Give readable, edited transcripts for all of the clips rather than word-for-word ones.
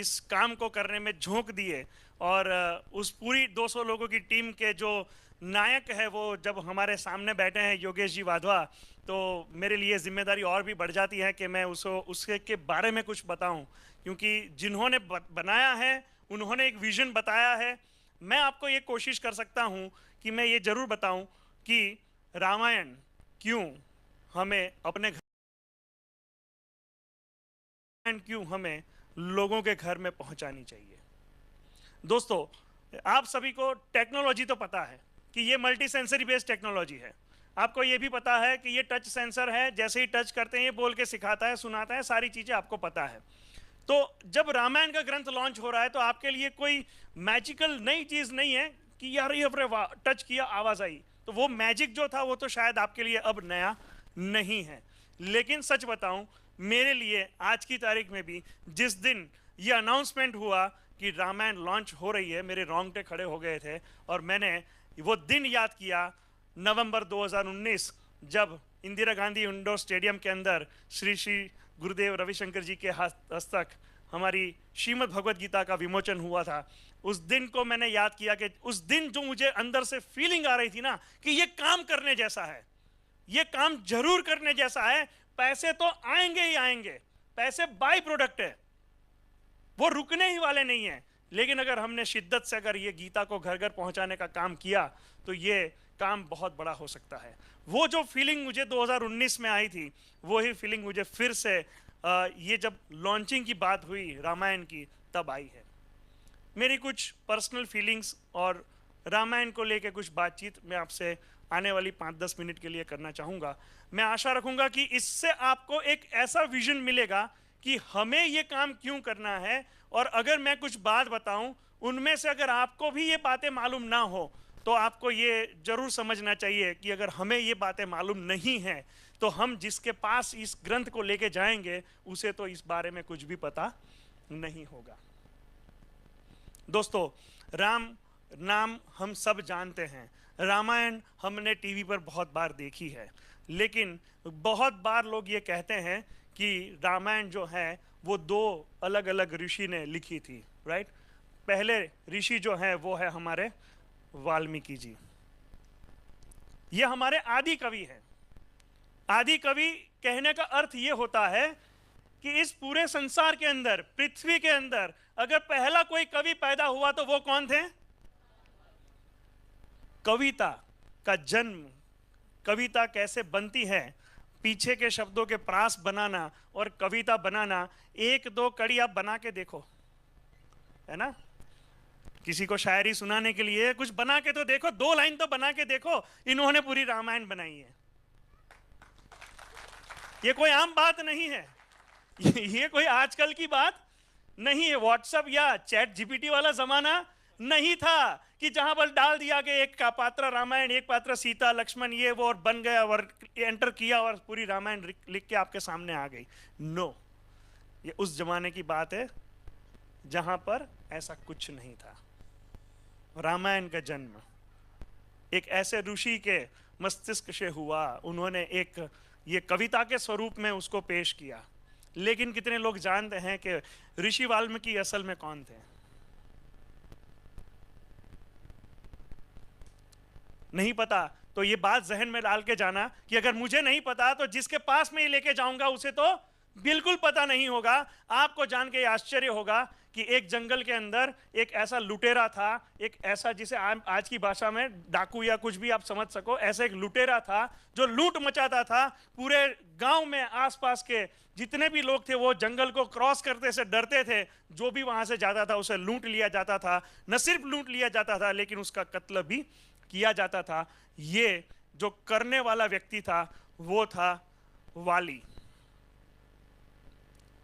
इस काम को करने में झोंक दिए और उस पूरी 200 लोगों की टीम के जो नायक है वो जब हमारे सामने बैठे हैं योगेश जी वाधवा, तो मेरे लिए जिम्मेदारी और भी बढ़ जाती है कि मैं उसके के बारे में कुछ बताऊं, क्योंकि जिन्होंने बनाया है उन्होंने एक विजन बताया है। मैं आपको ये कोशिश कर सकता हूं कि मैं ये जरूर बताऊं कि रामायण क्यों हमें अपने क्यों हमें लोगों के घर में पहुंचानी चाहिए। दोस्तों, आप सभी को टेक्नोलॉजी तो पता है कि ये मल्टी सेंसरी बेस्ड टेक्नोलॉजी है। आपको ये भी पता है कि ये टच सेंसर है, जैसे ही टच करते हैं ये बोल के सिखाता है, सुनाता है, सारी चीज़ें आपको पता है। तो जब रामायण का ग्रंथ लॉन्च हो रहा है तो आपके लिए कोई मैजिकल नई चीज़ नहीं है कि यार ये टच किया आवाज़ आई। तो वो मैजिक जो था वो तो शायद आपके लिए अब नया नहीं है। लेकिन सच बताऊं, मेरे लिए आज की तारीख में भी जिस दिन ये अनाउंसमेंट हुआ कि रामायण लॉन्च हो रही है, मेरे रोंगटे खड़े हो गए थे और मैंने वो दिन याद किया, नवंबर 2019, जब इंदिरा गांधी इंडोर स्टेडियम के अंदर श्री श्री गुरुदेव रविशंकर जी के हस्तक हमारी श्रीमद् भगवद गीता का विमोचन हुआ था। उस दिन को मैंने याद किया कि उस दिन जो मुझे अंदर से फीलिंग आ रही थी ना कि ये काम करने जैसा है, ये काम जरूर करने जैसा है। पैसे तो आएंगे ही आएंगे, पैसे बाई प्रोडक्ट है, वो रुकने ही वाले नहीं है। लेकिन अगर हमने शिद्दत से अगर ये गीता को घर घर पहुंचाने का काम किया तो ये काम बहुत बड़ा हो सकता है। वो जो फीलिंग मुझे 2019 में आई थी, वो ही फीलिंग मुझे फिर से ये जब लॉन्चिंग की बात हुई रामायण की तब आई है। मेरी कुछ पर्सनल फीलिंग्स और रामायण को लेके कुछ बातचीत मैं आपसे आने वाली 5-10 मिनट के लिए करना चाहूँगा। मैं आशा रखूँगा कि इससे आपको एक ऐसा विजन मिलेगा कि हमें ये काम क्यों करना है। और अगर मैं कुछ बात बताऊं, उनमें से अगर आपको भी ये बातें मालूम ना हो तो आपको ये जरूर समझना चाहिए कि अगर हमें ये बातें मालूम नहीं हैं तो हम जिसके पास इस ग्रंथ को लेके जाएंगे उसे तो इस बारे में कुछ भी पता नहीं होगा। दोस्तों, राम नाम हम सब जानते हैं, रामायण हमने टीवी पर बहुत बार देखी है, लेकिन बहुत बार लोग ये कहते हैं कि रामायण जो है वो 2 अलग अलग ऋषि ने लिखी थी, राइट। पहले ऋषि जो है वो है हमारे वाल्मीकि जी, ये हमारे आदि कवि हैं। आदि कवि कहने का अर्थ ये होता है कि इस पूरे संसार के अंदर, पृथ्वी के अंदर अगर पहला कोई कवि पैदा हुआ तो वो कौन थे? कविता का जन्म, कविता कैसे बनती है, पीछे के शब्दों के प्रास बनाना और कविता बनाना, 1-2 कड़ी आप बना के देखो, है ना। किसी को शायरी सुनाने के लिए कुछ बना के तो देखो, 2 लाइन तो बना के देखो। इन्होंने पूरी रामायण बनाई है। ये कोई आम बात नहीं है, ये कोई आजकल की बात नहीं है। व्हाट्सएप या चैट जीपीटी वाला जमाना नहीं था कि जहां पर डाल दिया कि एक का पात्र रामायण, एक पात्र सीता लक्ष्मण ये वो और बन गया और एंटर किया और पूरी रामायण लिख के आपके सामने आ गई। नो, ये उस जमाने की बात है जहां पर ऐसा कुछ नहीं था। रामायण का जन्म एक ऐसे ऋषि के मस्तिष्क से हुआ, उन्होंने एक ये कविता के स्वरूप में उसको पेश किया। लेकिन कितने लोग जानते हैं कि ऋषि वाल्मीकि असल में कौन थे? नहीं पता तो ये बात जहन में डाल के जाना कि अगर मुझे नहीं पता तो जिसके पास में ये लेके जाऊंगा उसे तो बिल्कुल पता नहीं होगा। आपको जान के आश्चर्य होगा कि एक जंगल के अंदर एक ऐसा लुटेरा था, एक ऐसा जिसे आज की भाषा में डाकू या कुछ भी आप समझ सको, ऐसा एक लुटेरा था जो लूट मचाता था। पूरे गांव में आसपास के जितने भी लोग थे वो जंगल को क्रॉस करते से डरते थे। जो भी वहां से जाता था उसे लूट लिया जाता था। न सिर्फ लूट लिया जाता था लेकिन उसका कत्ल भी किया जाता था। ये जो करने वाला व्यक्ति था वो था वाली,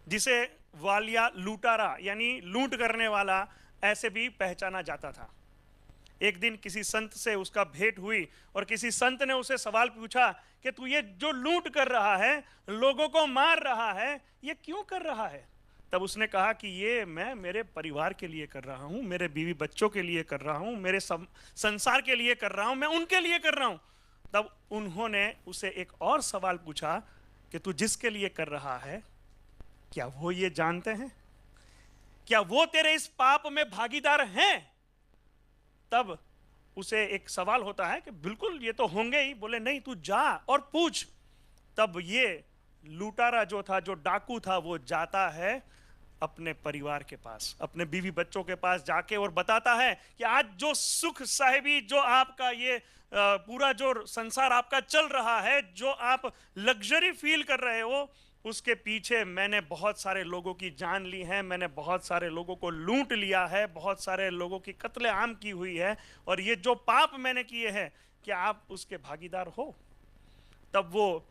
जिसे वालिया लूटारा यानी लूट करने वाला ऐसे भी पहचाना जाता था। एक दिन किसी संत से उसका भेंट हुई और किसी संत ने उसे सवाल पूछा कि तू ये जो लूट कर रहा है, लोगों को मार रहा है, ये क्यों कर रहा है? तब उसने कहा कि ये मैं मेरे परिवार के लिए कर रहा हूं, मेरे बीवी बच्चों के लिए कर रहा हूं, मेरे संसार के लिए कर रहा हूं, मैं उनके लिए कर रहा हूं। तब उन्होंने उसे एक और सवाल पूछा कि तू जिसके लिए कर रहा है क्या वो ये जानते हैं? क्या वो तेरे इस पाप में भागीदार हैं? तब उसे एक सवाल होता है कि बिल्कुल ये तो होंगे ही। बोले नहीं, तू जा और पूछ। तब ये लुटारा जो था, जो डाकू था, वो जाता है अपने परिवार के पास, अपने बीवी बच्चों के पास जाके और बताता है कि आज जो सुख साहिबी, जो आपका ये पूरा जो संसार आपका चल रहा है, जो आप लग्जरी फील कर रहे हो, उसके पीछे मैंने बहुत सारे लोगों की जान ली है, मैंने बहुत सारे लोगों को लूट लिया है, बहुत सारे लोगों की कत्लेआम की हुई है, और ये जो पाप मैंने किए हैं, क्या आप उसके भागीदार हो? तब वो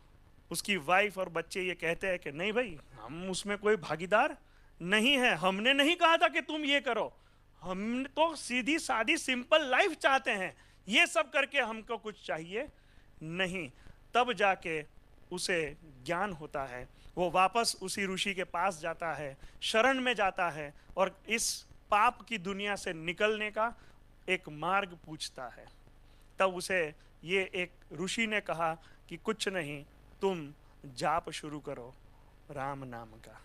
उसकी वाइफ और बच्चे ये कहते हैं कि नहीं भाई, हम उसमें कोई भागीदार नहीं है, हमने नहीं कहा था कि तुम ये करो, हम तो सीधी सादी सिंपल लाइफ चाहते हैं, ये सब करके हमको कुछ चाहिए नहीं। तब जाके उसे ज्ञान होता है, वो वापस उसी ऋषि के पास जाता है, शरण में जाता है, और इस पाप की दुनिया से निकलने का एक मार्ग पूछता है। तब उसे ये एक ऋषि ने कहा कि कुछ नहीं, तुम जाप शुरू करो राम नाम का।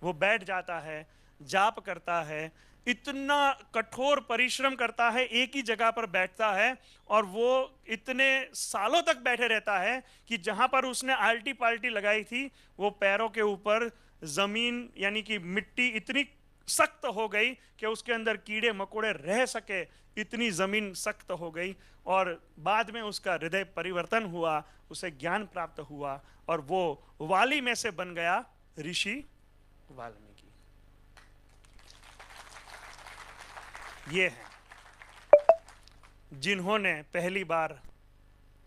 वो बैठ जाता है, जाप करता है, इतना कठोर परिश्रम करता है, एक ही जगह पर बैठता है, और वो इतने सालों तक बैठे रहता है कि जहां पर उसने आल्टी पाल्टी लगाई थी, वो पैरों के ऊपर जमीन यानी कि मिट्टी इतनी सख्त हो गई कि उसके अंदर कीड़े मकोड़े रह सके, इतनी जमीन सख्त हो गई। और बाद में उसका हृदय परिवर्तन हुआ, उसे ज्ञान प्राप्त हुआ, और वो वाली में से बन गया ऋषि वाल्मीकि। ये हैं जिन्होंने पहली बार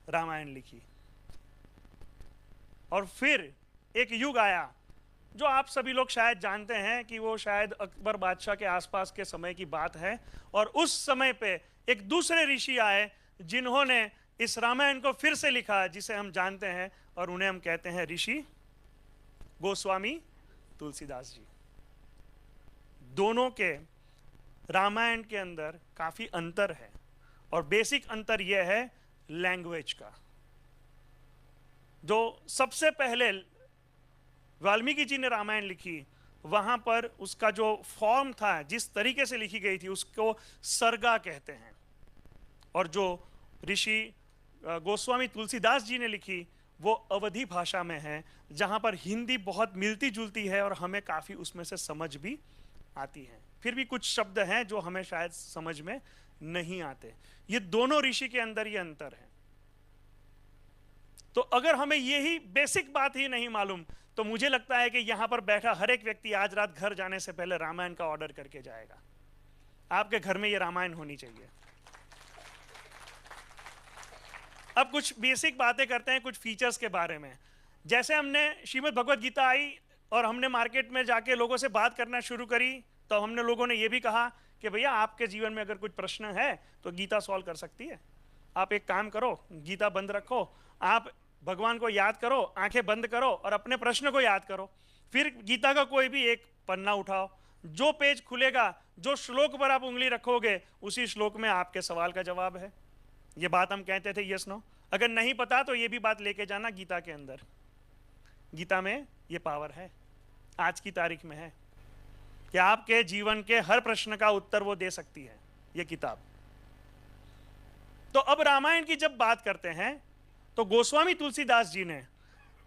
रामायण लिखी। और फिर एक युग आया जो आप सभी लोग शायद जानते हैं कि वो शायद अकबर बादशाह के आसपास के समय की बात है, और उस समय पे एक दूसरे ऋषि आए जिन्होंने इस रामायण को फिर से लिखा, जिसे हम जानते हैं, और उन्हें हम कहते हैं ऋषि गोस्वामी तुलसीदास जी। दोनों के रामायण के अंदर काफी अंतर है, और बेसिक अंतर यह है लैंग्वेज का। जो सबसे पहले वाल्मीकि जी ने रामायण लिखी, वहां पर उसका जो फॉर्म था, जिस तरीके से लिखी गई थी, उसको सर्गा कहते हैं। और जो ऋषि गोस्वामी तुलसीदास जी ने लिखी, वो अवधी भाषा में है, जहां पर हिंदी बहुत मिलती जुलती है और हमें काफी उसमें से समझ भी आती है। फिर भी कुछ शब्द हैं जो हमें शायद समझ में नहीं आते। ये दोनों ऋषि के अंदर ये अंतर है। तो अगर हमें यही बेसिक बात ही नहीं मालूम, तो मुझे लगता है कि यहां पर बैठा हर एक व्यक्ति आज रात घर जाने से पहले रामायण का ऑर्डर करके जाएगा। आपके घर में ये रामायण होनी चाहिए। अब कुछ बेसिक बातें करते हैं कुछ फीचर्स के बारे में। जैसे हमने श्रीमद् भगवद गीता आई और हमने मार्केट में जाके लोगों से बात करना शुरू करी, तो हमने लोगों ने ये भी कहा कि भैया आपके जीवन में अगर कुछ प्रश्न है तो गीता सॉल्व कर सकती है। आप एक काम करो, गीता बंद रखो, आप भगवान को याद करो, आंखें बंद करो और अपने प्रश्न को याद करो। फिर गीता का कोई भी एक पन्ना उठाओ, जो पेज खुलेगा, जो श्लोक पर आप उंगली रखोगे, उसी श्लोक में आपके सवाल का जवाब है। ये बात हम कहते थे यस नो। अगर नहीं पता तो ये भी बात लेके जाना गीता के अंदर। गीता में ये पावर है, आज की तारीख में है, कि आपके जीवन के हर प्रश्न का उत्तर वो दे सकती है ये किताब। तो अब रामायण की जब बात करते हैं तो गोस्वामी तुलसीदास जी ने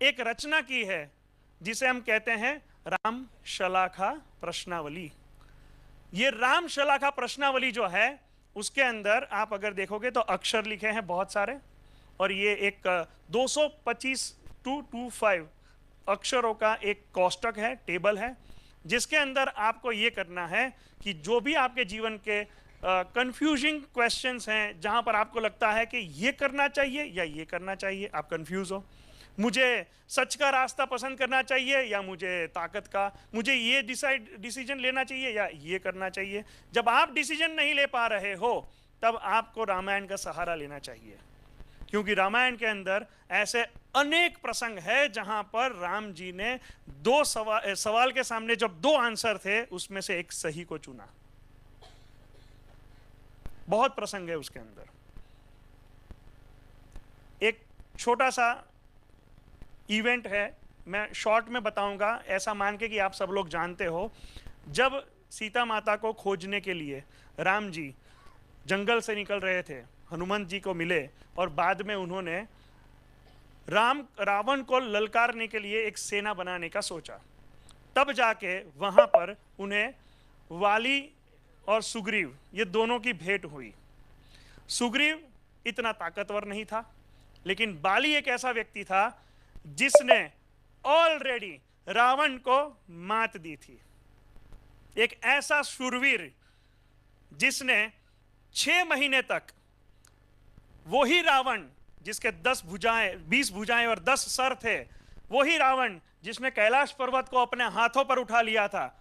एक रचना की है जिसे हम कहते हैं राम शलाखा प्रश्नावली। ये राम शलाखा प्रश्नावली जो है, उसके अंदर आप अगर देखोगे तो अक्षर लिखे हैं बहुत सारे, और ये एक 225 to 25 अक्षरों का एक कोष्टक है, टेबल है, जिसके अंदर आपको ये करना है कि जो भी आपके जीवन के कंफ्यूजिंग क्वेश्चंस हैं, जहां पर आपको लगता है कि ये करना चाहिए या ये करना चाहिए, आप कंफ्यूज हो, मुझे सच का रास्ता पसंद करना चाहिए या मुझे ताकत का, मुझे ये डिसीजन लेना चाहिए या ये करना चाहिए। जब आप डिसीजन नहीं ले पा रहे हो, तब आपको रामायण का सहारा लेना चाहिए, क्योंकि रामायण के अंदर ऐसे अनेक प्रसंग है जहां पर राम जी ने दो सवाल के सामने जब दो आंसर थे, उसमें से एक सही को चुना। बहुत प्रसंग है उसके अंदर। एक छोटा सा इवेंट है, मैं शॉर्ट में बताऊंगा, ऐसा मान के कि आप सब लोग जानते हो। जब सीता माता को खोजने के लिए राम जी जंगल से निकल रहे थे, हनुमंत जी को मिले और बाद में उन्होंने रावण को ललकारने के लिए एक सेना बनाने का सोचा। तब जाके वहां पर उन्हें वाली और सुग्रीव, ये दोनों की भेंट हुई। सुग्रीव इतना ताकतवर नहीं था, लेकिन बाली एक ऐसा व्यक्ति था जिसने ऑलरेडी रावण को मात दी थी। एक ऐसा शूरवीर जिसने 6 महीने तक वही रावण जिसके 10 भुजाएं, 20 भुजाएं और 10 सर थे, वही रावण जिसने कैलाश पर्वत को अपने हाथों पर उठा लिया था,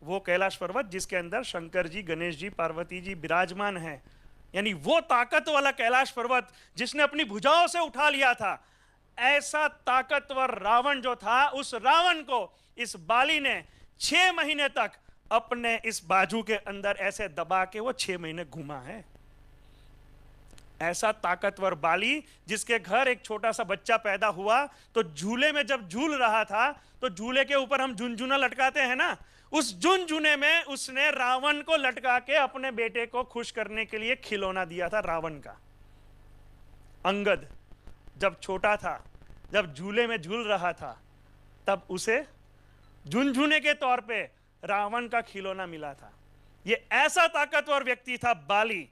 वो कैलाश पर्वत जिसके अंदर शंकर जी, गणेश जी, पार्वती जी विराजमान हैं, यानी वो ताकत वाला कैलाश पर्वत जिसने अपनी भुजाओं से उठा लिया था, ऐसा ताकतवर रावण जो था, उस रावण को इस बाली ने 6 महीने तक अपने इस बाजू के अंदर ऐसे दबा के वो 6 महीने घुमा है। ऐसा ताकतवर बाली जिसके घर एक छोटा सा बच्चा पैदा हुआ तो झूले में जब झूल रहा था तो झूले के ऊपर हम झुनझुना लटकाते हैं ना, उस झुनझुने में उसने रावण को लटका के अपने बेटे को खुश करने के लिए खिलौना दिया था रावण का। अंगद जब छोटा था, जब झूले में झूल रहा था, तब उसे झुनझुने के तौर पे रावण का खिलौना मिला था। ये ऐसा ताकतवर व्यक्ति था बाली,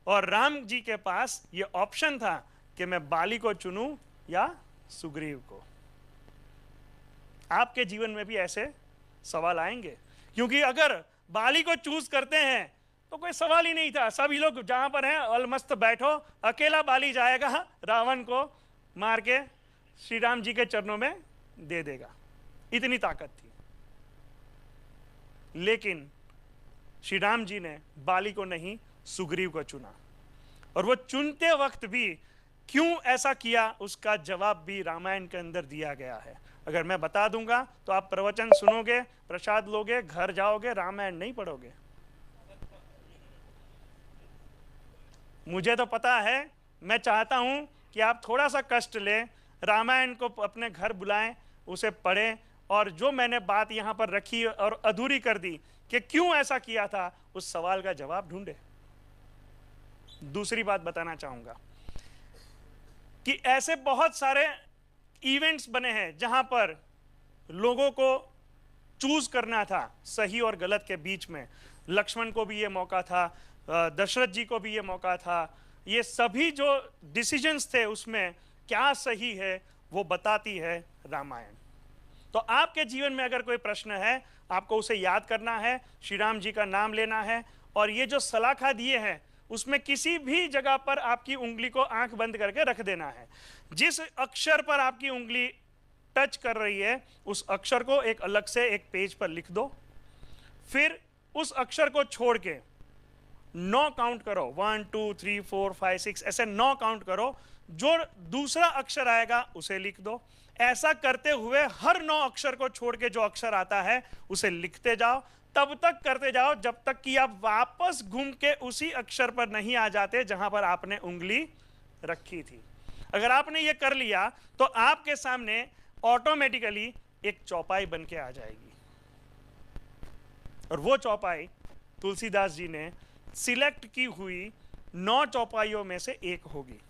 और राम जी के पास ये ऑप्शन था कि मैं बाली को चुनूं या सुग्रीव को। आपके जीवन में भी ऐसे सवाल आएंगे, क्योंकि अगर बाली को चूज करते हैं तो कोई सवाल ही नहीं था, सभी लोग जहां पर हैं अलमस्त बैठो, अकेला बाली जाएगा रावण को मार के श्री राम जी के चरणों में दे देगा, इतनी ताकत थी। लेकिन श्री राम जी ने बाली को नहीं, सुग्रीव को चुना, और वो चुनते वक्त भी क्यों ऐसा किया उसका जवाब भी रामायण के अंदर दिया गया है। अगर मैं बता दूंगा तो आप प्रवचन सुनोगे, प्रसाद लोगे, घर जाओगे, रामायण नहीं पढ़ोगे। मुझे तो पता है, मैं चाहता हूं कि आप थोड़ा सा कष्ट लें, रामायण को अपने घर बुलाएं, उसे पढ़ें, और जो मैंने बात यहां पर रखी और अधूरी कर दी कि क्यों ऐसा किया था, उस सवाल का जवाब ढूंढे। दूसरी बात बताना चाहूंगा कि ऐसे बहुत सारे इवेंट्स बने हैं जहां पर लोगों को चूज करना था सही और गलत के बीच में। लक्ष्मण को भी ये मौका था, दशरथ जी को भी ये मौका था। ये सभी जो डिसीजंस थे उसमें क्या सही है वो बताती है रामायण। तो आपके जीवन में अगर कोई प्रश्न है, आपको उसे याद करना है, श्री राम जी का नाम लेना है, और ये जो सलाखा दिए हैं उसमें किसी भी जगह पर आपकी उंगली को आंख बंद करके रख देना है। जिस अक्षर पर आपकी उंगली टच कर रही है उस अक्षर को एक अलग से एक पेज पर लिख दो, फिर उस अक्षर को छोड़ के 9 काउंट करो, 1 2 3 4 5 6 ऐसे 9 काउंट करो, जो दूसरा अक्षर आएगा उसे लिख दो। ऐसा करते हुए हर 9 अक्षर को छोड़ के जो अक्षर आता है उसे लिखते जाओ, तब तक करते जाओ जब तक कि आप वापस घूम के उसी अक्षर पर नहीं आ जाते जहां पर आपने उंगली रखी थी। अगर आपने ये कर लिया तो आपके सामने ऑटोमेटिकली एक चौपाई बन के आ जाएगी, और वो चौपाई तुलसीदास जी ने सिलेक्ट की हुई 9 चौपाइयों में से एक होगी।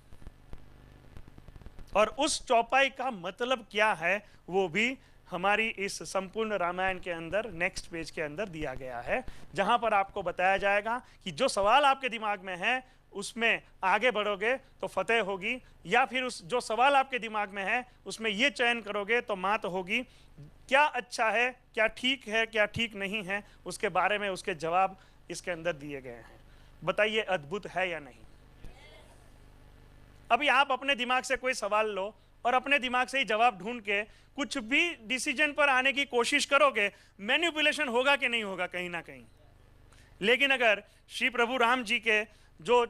और उस चौपाई का मतलब क्या है वो भी हमारी इस संपूर्ण रामायण के अंदर नेक्स्ट पेज के अंदर दिया गया है, जहां पर आपको बताया जाएगा कि जो सवाल आपके दिमाग में है उसमें आगे बढ़ोगे तो फतेह होगी, या फिर उस जो सवाल आपके दिमाग में है उसमें ये चयन करोगे तो मात होगी। क्या अच्छा है, क्या ठीक है, क्या ठीक नहीं है, उसके बारे में उसके जवाब इसके अंदर दिए गए हैं। बताइए अद्भुत है या नहीं? अभी आप अपने दिमाग से कोई सवाल लो और अपने दिमाग से ही जवाब ढूंढ के कुछ भी डिसीजन पर आने की कोशिश करोगे, मैनिपुलेशन होगा कि नहीं होगा कहीं ना कहीं। लेकिन अगर श्री प्रभु राम जी के जो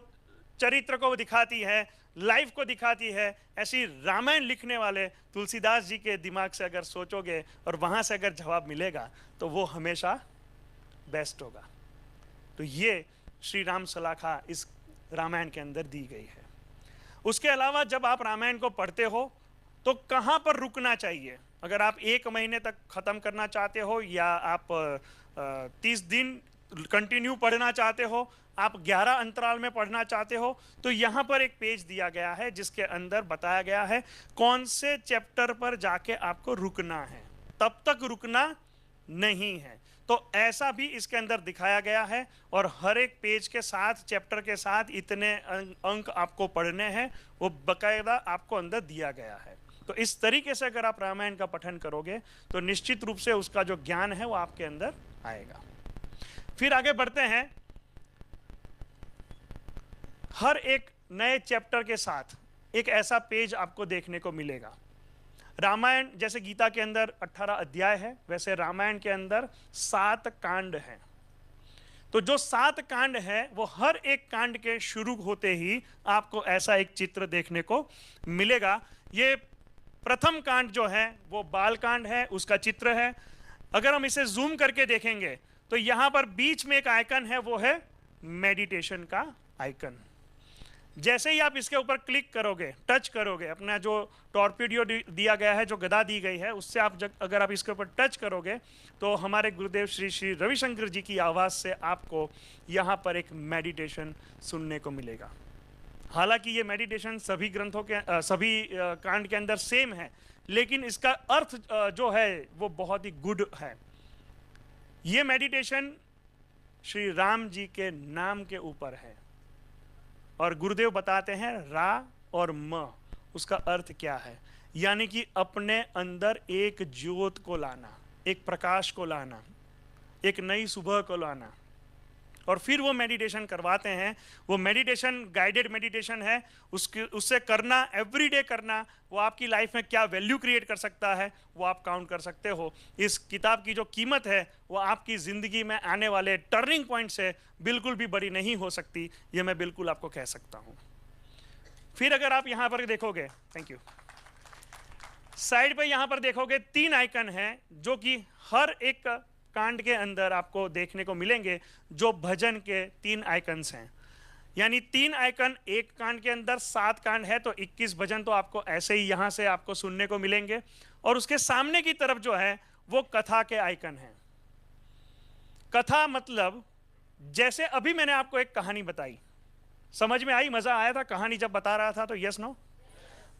चरित्र को दिखाती है, लाइफ को दिखाती है, ऐसी रामायण लिखने वाले तुलसीदास जी के दिमाग से अगर सोचोगे और वहां से अगर जवाब मिलेगा तो वो हमेशा बेस्ट होगा। तो ये श्री राम सलाखा इस रामायण के अंदर दी गई है। उसके अलावा जब आप रामायण को पढ़ते हो तो कहाँ पर रुकना चाहिए? अगर आप 1 महीने तक ख़त्म करना चाहते हो या आप 30 दिन कंटिन्यू पढ़ना चाहते हो, आप 11 अंतराल में पढ़ना चाहते हो, तो यहाँ पर एक पेज दिया गया है जिसके अंदर बताया गया है कौन से चैप्टर पर जाके आपको रुकना है, तब तक रुकना नहीं है। तो ऐसा भी इसके अंदर दिखाया गया है, और हर एक पेज के साथ, चैप्टर के साथ इतने अंक आपको पढ़ने हैं, वो बकायदा आपको अंदर दिया गया है। तो इस तरीके से अगर आप रामायण का पठन करोगे तो निश्चित रूप से उसका जो ज्ञान है वो आपके अंदर आएगा। फिर आगे बढ़ते हैं। हर एक नए चैप्टर के साथ एक ऐसा पेज आपको देखने को मिलेगा। रामायण जैसे गीता के अंदर 18 अध्याय है, वैसे रामायण के अंदर 7 कांड हैं। तो जो 7 कांड है वो हर एक कांड के शुरू होते ही आपको ऐसा एक चित्र देखने को मिलेगा। ये प्रथम कांड जो है वो बाल कांड है, उसका चित्र है। अगर हम इसे जूम करके देखेंगे तो यहां पर बीच में एक आइकन है, वो है मेडिटेशन का आइकन। जैसे ही आप इसके ऊपर क्लिक करोगे, टच करोगे, अपना जो टॉर्पेडो दिया गया है, जो गदा दी गई है, उससे आप अगर आप इसके ऊपर टच करोगे तो हमारे गुरुदेव श्री श्री रविशंकर जी की आवाज़ से आपको यहाँ पर एक मेडिटेशन सुनने को मिलेगा। हालांकि ये मेडिटेशन सभी ग्रंथों के सभी कांड के अंदर सेम है, लेकिन इसका अर्थ जो है वो बहुत ही गुड है। ये मेडिटेशन श्री राम जी के नाम के ऊपर है, और गुरुदेव बताते हैं रा और म उसका अर्थ क्या है, यानी कि अपने अंदर एक ज्योत को लाना, एक प्रकाश को लाना, एक नई सुबह को लाना। और फिर वो मेडिटेशन करवाते हैं। वो मेडिटेशन गाइडेड मेडिटेशन है, उससे करना, एवरीडे करना, वो आपकी लाइफ में क्या वैल्यू क्रिएट कर सकता है वो आप काउंट कर सकते हो। इस किताब की जो कीमत है वो आपकी ज़िंदगी में आने वाले टर्निंग पॉइंट से बिल्कुल भी बड़ी नहीं हो सकती, ये मैं बिल्कुल आपको कह सकता हूँ। फिर अगर आप यहाँ पर देखोगे, थैंक यू, साइड पे यहाँ पर देखोगे 3 आइकन हैं जो कि हर एक कांड के अंदर आपको देखने को मिलेंगे, जो भजन के 3 आइकन्स हैं। यानी 3 आइकन एक कांड के अंदर, 7 कांड है तो 21 भजन तो आपको ऐसे ही यहां से आपको सुनने को मिलेंगे। और उसके सामने की तरफ जो है वो कथा के आइकन हैं। कथा मतलब जैसे अभी मैंने आपको एक कहानी बताई, समझ में आई, मजा आया था कहानी जब बता रहा था, तो यस नो,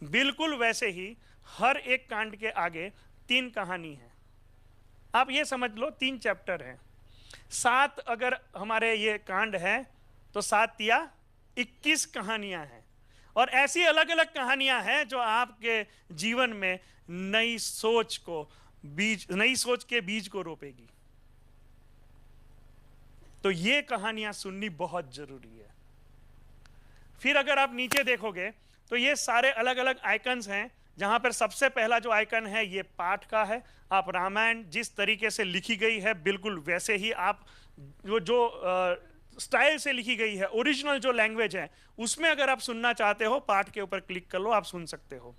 बिल्कुल वैसे ही हर एक कांड के आगे 3 कहानी है। आप ये समझ लो 3 चैप्टर हैं। 7 अगर हमारे ये कांड है तो 7 या 21 कहानियां हैं, और ऐसी अलग अलग कहानियां हैं जो आपके जीवन में नई सोच के बीज को रोपेगी। तो ये कहानियां सुननी बहुत जरूरी है। फिर अगर आप नीचे देखोगे तो ये सारे अलग अलग आइकन्स हैं, जहां पर सबसे पहला जो आइकन है ये पाठ का है। आप रामायण जिस तरीके से लिखी गई है बिल्कुल वैसे ही आप जो स्टाइल से लिखी गई है, ओरिजिनल जो लैंग्वेज है, उसमें अगर आप सुनना चाहते हो, पाठ के ऊपर क्लिक कर लो, आप सुन सकते हो।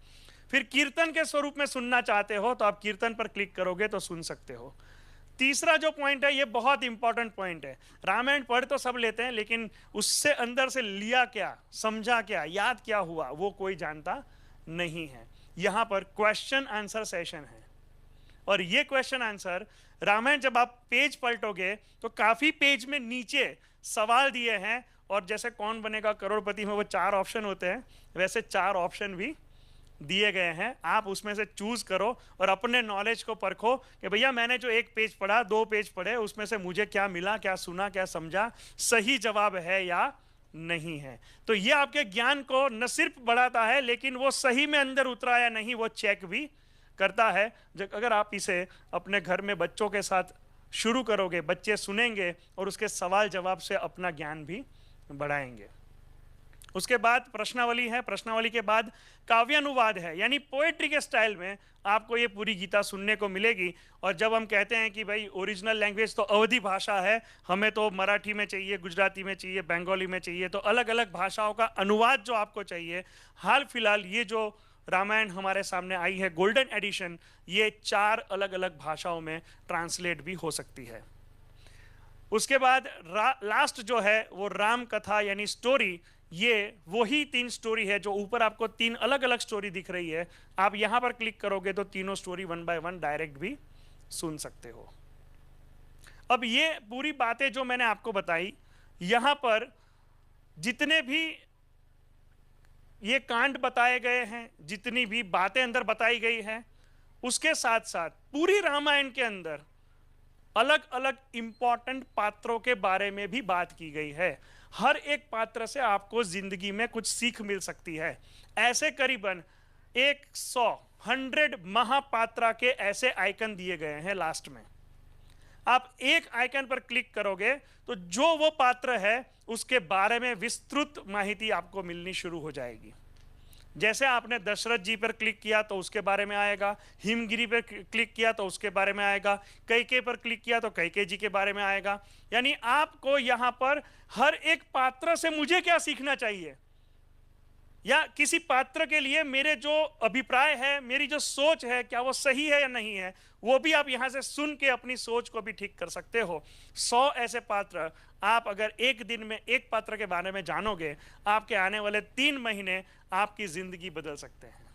फिर कीर्तन के स्वरूप में सुनना चाहते हो तो आप कीर्तन पर क्लिक करोगे तो सुन सकते हो। तीसरा जो पॉइंट है ये बहुत इंपॉर्टेंट पॉइंट है। रामायण पढ़ तो सब लेते हैं, लेकिन उससे अंदर से लिया क्या, समझा क्या, याद क्या हुआ, वो कोई जानता नहीं है। यहां पर क्वेश्चन आंसर सेशन है, और ये क्वेश्चन आंसर रामायण जब आप पेज पलटोगे तो काफी पेज में नीचे सवाल दिए हैं, और जैसे कौन बनेगा करोड़पति में वो 4 ऑप्शन होते हैं, वैसे 4 ऑप्शन भी दिए गए हैं। आप उसमें से चूज करो और अपने नॉलेज को परखो कि भैया मैंने जो 1 पेज पढ़ा, 2 पेज पढ़े, उसमें से मुझे क्या मिला, क्या सुना, क्या समझा, सही जवाब है या नहीं है। तो ये आपके ज्ञान को न सिर्फ बढ़ाता है, लेकिन वो सही में अंदर उतरा या नहीं वो चेक भी करता है। अगर आप इसे अपने घर में बच्चों के साथ शुरू करोगे, बच्चे सुनेंगे और उसके सवाल जवाब से अपना ज्ञान भी बढ़ाएंगे। उसके बाद प्रश्नावली है, प्रश्नावली के बाद काव्यानुवाद है, यानी पोएट्री के स्टाइल में आपको ये पूरी गीता सुनने को मिलेगी। और जब हम कहते हैं कि भाई ओरिजिनल लैंग्वेज तो अवधी भाषा है, हमें तो मराठी में चाहिए, गुजराती में चाहिए, बंगाली में चाहिए, तो अलग अलग भाषाओं का अनुवाद जो आपको चाहिए, हाल फिलहाल ये जो रामायण हमारे सामने आई है गोल्डन एडिशन, ये 4 अलग अलग भाषाओं में ट्रांसलेट भी हो सकती है। उसके बाद लास्ट जो है वो राम कथा यानी स्टोरी, ये वही 3 स्टोरी है जो ऊपर आपको 3 अलग अलग स्टोरी दिख रही है। आप यहां पर क्लिक करोगे तो तीनों स्टोरी 1 बाय 1 डायरेक्ट भी सुन सकते हो। अब ये पूरी बातें जो मैंने आपको बताई, यहां पर जितने भी ये कांड बताए गए हैं, जितनी भी बातें अंदर बताई गई हैं, उसके साथ साथ पूरी रामायण के अंदर अलग अलग इंपॉर्टेंट पात्रों के बारे में भी बात की गई है। हर एक पात्र से आपको जिंदगी में कुछ सीख मिल सकती है। ऐसे करीबन 100 महापात्रा के ऐसे आइकन दिए गए हैं लास्ट में। आप एक आइकन पर क्लिक करोगे तो जो वो पात्र है उसके बारे में विस्तृत माहिती आपको मिलनी शुरू हो जाएगी। जैसे आपने दशरथ जी पर क्लिक किया तो उसके बारे में आएगा, हिमगिरी पर क्लिक किया तो उसके बारे में आएगा, कैकेयी पर क्लिक किया तो कैकेयी जी के बारे में आएगा। यानी आपको यहां पर हर एक पात्र से मुझे क्या सीखना चाहिए, या किसी पात्र के लिए मेरे जो अभिप्राय है, मेरी जो सोच है, क्या वो सही है या नहीं है, वो भी आप यहां से सुन के अपनी सोच को भी ठीक कर सकते हो। 100 ऐसे पात्र आप अगर एक दिन में एक पात्र के बारे में जानोगे, आपके आने वाले 3 महीने आपकी जिंदगी बदल सकते हैं।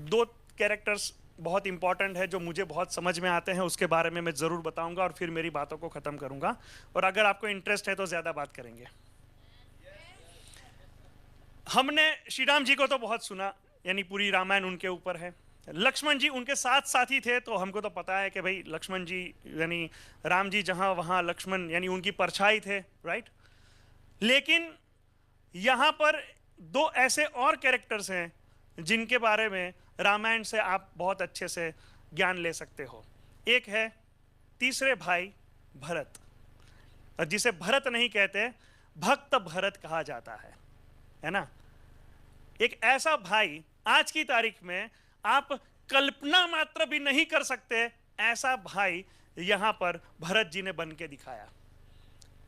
दो कैरेक्टर्स बहुत इंपॉर्टेंट है जो मुझे बहुत समझ में आते हैं, उसके बारे में मैं जरूर बताऊंगा और फिर मेरी बातों को खत्म करूंगा, और अगर आपको इंटरेस्ट है तो ज्यादा बात करेंगे। हमने श्री राम जी को तो बहुत सुना, यानी पूरी रामायण उनके ऊपर है। लक्ष्मण जी उनके साथ साथी थे, तो हमको तो पता है कि भाई लक्ष्मण जी यानी राम जी जहां वहां लक्ष्मण यानी उनकी परछाई थे, राइट। लेकिन यहां पर 2 ऐसे और कैरेक्टर्स हैं जिनके बारे में रामायण से आप बहुत अच्छे से ज्ञान ले सकते हो। एक है तीसरे भाई भरत, और जिसे भरत नहीं कहते, भक्त भरत कहा जाता है ना। एक ऐसा भाई आज की तारीख में आप कल्पना मात्र भी नहीं कर सकते, ऐसा भाई यहां पर भरत जी ने बन के दिखाया।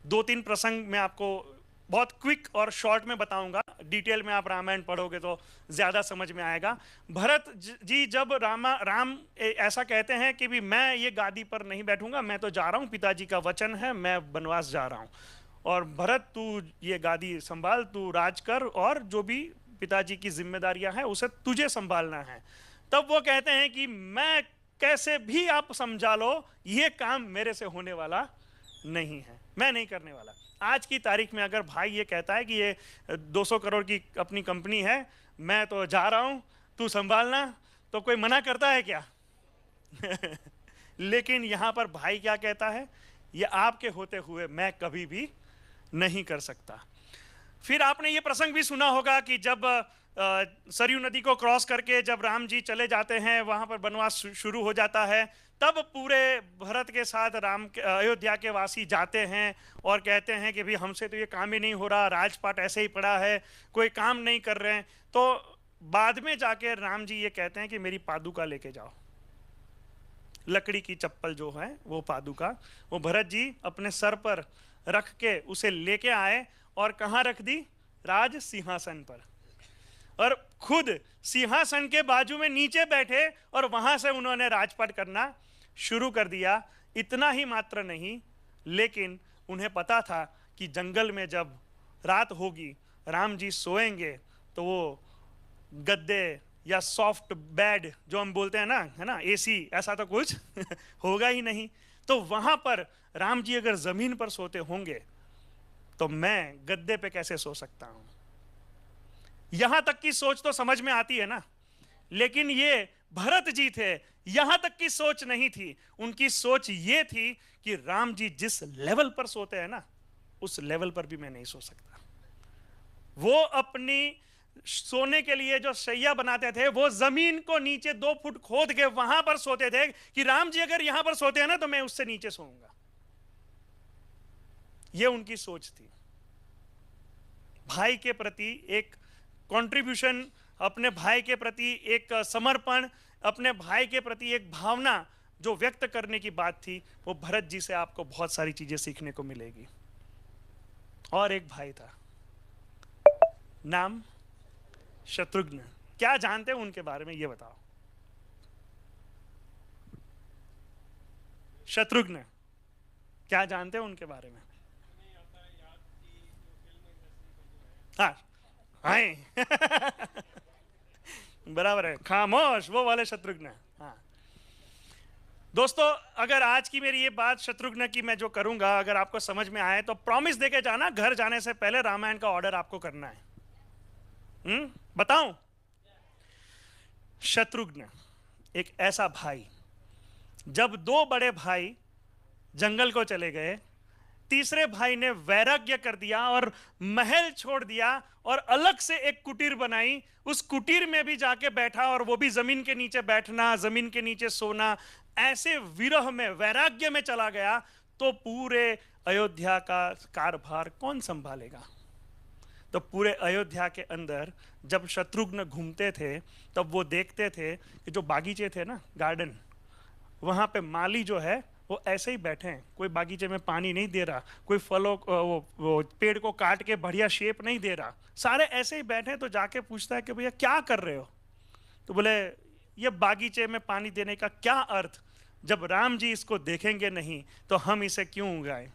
2-3 प्रसंग मैं आपको बहुत क्विक और शॉर्ट में बताऊंगा, डिटेल में आप रामायण पढ़ोगे तो ज्यादा समझ में आएगा। भरत जी जब राम ऐसा कहते हैं कि भी मैं ये गादी पर नहीं बैठूंगा, मैं तो जा रहा हूं, पिताजी का वचन है, मैं वनवास जा रहा हूं, और भरत तू ये गादी संभाल, तू राज कर, और जो भी पिताजी की जिम्मेदारियां हैं उसे तुझे संभालना है। तब वो कहते हैं कि मैं कैसे भी आप समझा लो, ये काम मेरे से होने वाला नहीं है, मैं नहीं करने वाला। आज की तारीख में अगर भाई ये कहता है कि ये 200 करोड़ की अपनी कंपनी है, मैं तो जा रहा हूं, तू संभालना, तो कोई मना करता है क्या? लेकिन यहां पर भाई क्या कहता है, ये आपके होते हुए मैं कभी भी नहीं कर सकता। फिर आपने ये प्रसंग भी सुना होगा कि जब सरयू नदी को क्रॉस करके जब राम जी चले जाते हैं, वहां पर वनवास शुरू हो जाता है, तब पूरे भरत के साथ अयोध्या के वासी जाते हैं और कहते हैं कि भाई हमसे तो ये काम ही नहीं हो रहा, राजपाट ऐसे ही पड़ा है, कोई काम नहीं कर रहे हैं। तो बाद में जाके राम जी ये कहते हैं कि मेरी पादुका लेके जाओ, लकड़ी की चप्पल जो है वो पादुका, वो भरत जी अपने सर पर रख के उसे लेके आए, और कहाँ रख दी? राज सिंहासन पर, और खुद सिंहासन के बाजू में नीचे बैठे, और वहां से उन्होंने राजपाट करना शुरू कर दिया। इतना ही मात्र नहीं, लेकिन उन्हें पता था कि जंगल में जब रात होगी, राम जी सोएंगे, तो वो गद्दे या सॉफ्ट बेड जो हम बोलते हैं ना, है ना, एसी, ऐसा तो कुछ होगा ही नहीं। तो वहां पर राम जी अगर जमीन पर सोते होंगे तो मैं गद्दे पे कैसे सो सकता हूं? यहां तक की सोच तो समझ में आती है ना, लेकिन ये भरत जी थे, यहां तक की सोच नहीं थी। उनकी सोच ये थी कि राम जी जिस लेवल पर सोते हैं ना, उस लेवल पर भी मैं नहीं सो सकता। वो अपनी सोने के लिए जो शैया बनाते थे, वो जमीन को नीचे 2 फुट खोद के वहां पर सोते थे कि राम जी अगर यहां पर सोते हैं ना तो मैं उससे नीचे सोऊंगा। ये उनकी सोच थी। भाई के प्रति एक कंट्रीब्यूशन, अपने भाई के प्रति एक समर्पण, अपने भाई के प्रति एक भावना जो व्यक्त करने की बात थी, वो भरत जी से आपको बहुत सारी चीजें सीखने को मिलेगी। और एक भाई था, नाम शत्रुघ्न। क्या जानते हैं उनके बारे में, ये बताओ। शत्रुघ्न, क्या जानते हैं उनके बारे में? हाँ, बराबर है, खामोश, वो वाले शत्रुघ्न। हाँ दोस्तों, अगर आज की मेरी ये बात शत्रुघ्न की मैं जो करूंगा, अगर आपको समझ में आए तो प्रॉमिस देके जाना, घर जाने से पहले रामायण का ऑर्डर आपको करना है। बताऊं? शत्रुघ्न एक ऐसा भाई, जब दो बड़े भाई जंगल को चले गए, तीसरे भाई ने वैराग्य कर दिया और महल छोड़ दिया और अलग से एक कुटीर बनाई। उस कुटीर में भी जाके बैठा और वो भी जमीन के नीचे बैठना, जमीन के नीचे सोना, ऐसे विरह में, वैराग्य में चला गया। तो पूरे अयोध्या का कारभार कौन संभालेगा? तो पूरे अयोध्या के अंदर जब शत्रुघ्न घूमते थे तब वो देखते थे कि जो बागीचे थे ना, गार्डन, वहां पे माली जो है वो ऐसे ही बैठे हैं, कोई बागीचे में पानी नहीं दे रहा, कोई फलों वो पेड़ को काट के बढ़िया शेप नहीं दे रहा, सारे ऐसे ही बैठे हैं। तो जाके पूछता है कि भैया क्या कर रहे हो? तो बोले ये बागीचे में पानी देने का क्या अर्थ, जब राम जी इसको देखेंगे नहीं तो हम इसे क्यों उगाएं?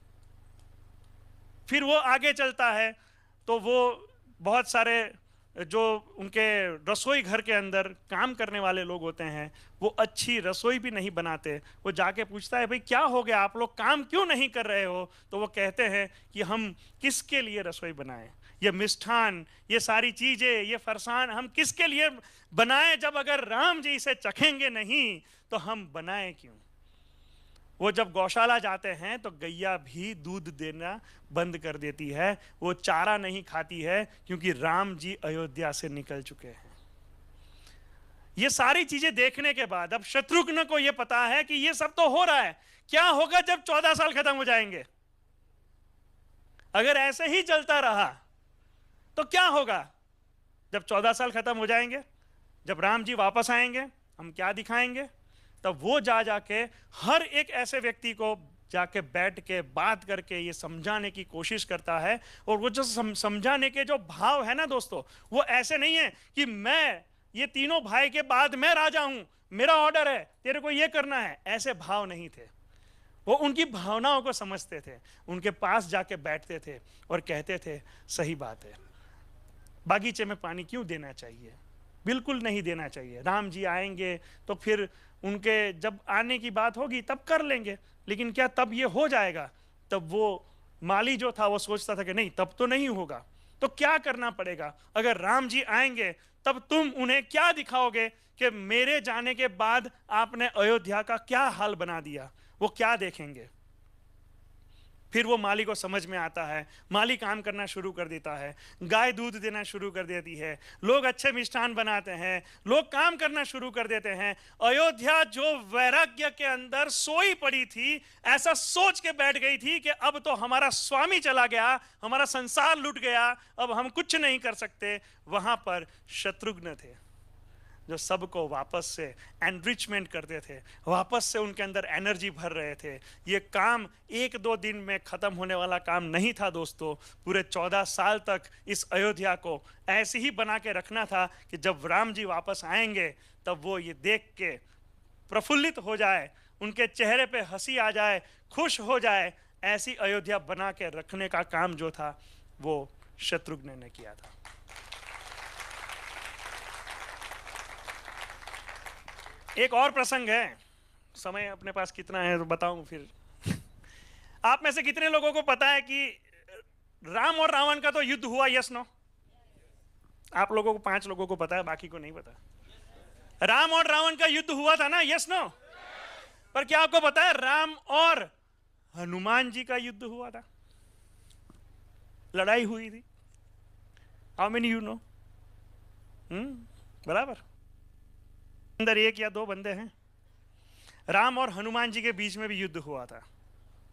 फिर वो आगे चलता है तो वो बहुत सारे जो उनके रसोई घर के अंदर काम करने वाले लोग होते हैं, वो अच्छी रसोई भी नहीं बनाते। वो जाके पूछता है भाई क्या हो गया, आप लोग काम क्यों नहीं कर रहे हो? तो वो कहते हैं कि हम किसके लिए रसोई बनाएं, ये मिष्ठान, ये सारी चीजें, ये फरसान हम किसके लिए बनाएं, जब अगर राम जी इसे चखेंगे नहीं तो हम बनाएं क्यों? वो जब गौशाला जाते हैं तो गैया भी दूध देना बंद कर देती है, वो चारा नहीं खाती है, क्योंकि राम जी अयोध्या से निकल चुके हैं। ये सारी चीजें देखने के बाद अब शत्रुघ्न को ये पता है कि ये सब तो हो रहा है, क्या होगा जब 14 साल खत्म हो जाएंगे? अगर ऐसे ही चलता रहा तो क्या होगा जब 14 साल खत्म हो जाएंगे? जब राम जी वापस आएंगे हम क्या दिखाएंगे? तब वो जाके हर एक ऐसे व्यक्ति को जाके बैठ के बात करके ये समझाने की कोशिश करता है। और वो जो समझाने के जो भाव है ना दोस्तों, वो ऐसे नहीं है कि मैं ये तीनों भाई के बाद मैं राजा हूं, मेरा ऑर्डर है, तेरे को ये करना है, ऐसे भाव नहीं थे। वो उनकी भावनाओं को समझते थे, उनके पास जाके बैठते थे और कहते थे सही बात है, बागीचे में पानी क्यों देना चाहिए? बिल्कुल नहीं देना चाहिए। राम जी आएंगे तो फिर उनके जब आने की बात होगी तब कर लेंगे, लेकिन क्या तब ये हो जाएगा? तब वो माली जो था वो सोचता था कि नहीं, तब तो नहीं होगा। तो क्या करना पड़ेगा? अगर राम जी आएंगे तब तुम उन्हें क्या दिखाओगे कि मेरे जाने के बाद आपने अयोध्या का क्या हाल बना दिया? वो क्या देखेंगे? फिर वो माली को समझ में आता है, माली काम करना शुरू कर देता है, गाय दूध देना शुरू कर देती है, लोग अच्छे मिष्ठान बनाते हैं, लोग काम करना शुरू कर देते हैं। अयोध्या जो वैराग्य के अंदर सोई पड़ी थी, ऐसा सोच के बैठ गई थी कि अब तो हमारा स्वामी चला गया, हमारा संसार लुट गया, अब हम कुछ नहीं कर सकते। वहां पर शत्रुघ्न थे जो सबको वापस से एनरिचमेंट करते थे, वापस से उनके अंदर एनर्जी भर रहे थे। ये काम एक दो दिन में ख़त्म होने वाला काम नहीं था दोस्तों, पूरे 14 साल तक इस अयोध्या को ऐसे ही बना के रखना था कि जब राम जी वापस आएंगे तब वो ये देख के प्रफुल्लित हो जाए, उनके चेहरे पे हंसी आ जाए, खुश हो जाए। ऐसी अयोध्या बना के रखने का काम जो था वो शत्रुघ्न ने किया था। एक और प्रसंग है, समय अपने पास कितना है तो बताऊं फिर। आप में से कितने लोगों को पता है कि राम और रावण का तो युद्ध हुआ? Yes no? आप लोगों को 5 लोगों को पता है, बाकी को नहीं पता। राम और रावण का युद्ध हुआ था ना? Yes no? पर क्या आपको पता है राम और हनुमान जी का युद्ध हुआ था? लड़ाई हुई थी। How many you know? बराबर, अंदर 1 या 2 बंदे हैं। राम और हनुमान जी के बीच में भी युद्ध हुआ था।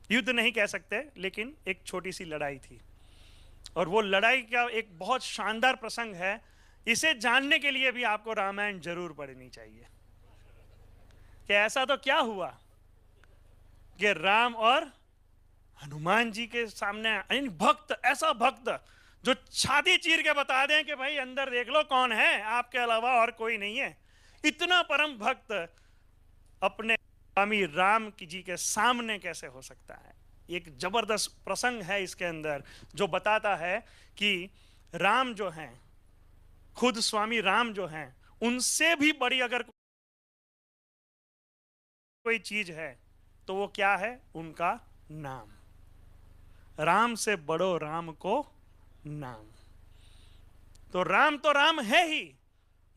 युद्ध नहीं कह सकते, लेकिन एक छोटी सी लड़ाई थी। और वो लड़ाई का एक बहुत शानदार प्रसंग है। इसे जानने के लिए भी आपको रामायण जरूर पढ़नी चाहिए कि ऐसा तो क्या हुआ कि राम और हनुमान जी के सामने भक्त, ऐसा भक्त जो छाती चीर के बता दें कि भाई अंदर देख लो कौन है, आपके अलावा और कोई नहीं है। इतना परम भक्त अपने स्वामी राम जी के सामने कैसे हो सकता है? एक जबरदस्त प्रसंग है इसके अंदर जो बताता है कि राम जो हैं, खुद स्वामी राम जो हैं, उनसे भी बड़ी अगर कोई चीज है तो वो क्या है? उनका नाम। राम से बड़ो राम को नाम। तो राम है ही,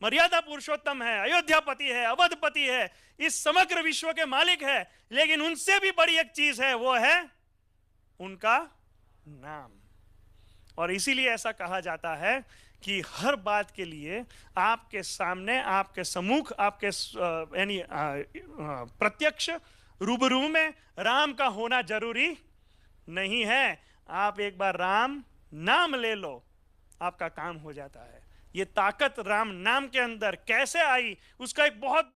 मर्यादा पुरुषोत्तम है, अयोध्यापति है, अवधपति है, इस समग्र विश्व के मालिक है। लेकिन उनसे भी बड़ी एक चीज है, वो है उनका नाम। और इसीलिए ऐसा कहा जाता है कि हर बात के लिए आपके सामने, आपके सम्मुख, आपके यानी प्रत्यक्ष रूबरू में राम का होना जरूरी नहीं है। आप एक बार राम नाम ले लो, आपका काम हो जाता है। ये ताकत राम नाम के अंदर कैसे आई, उसका एक बहुत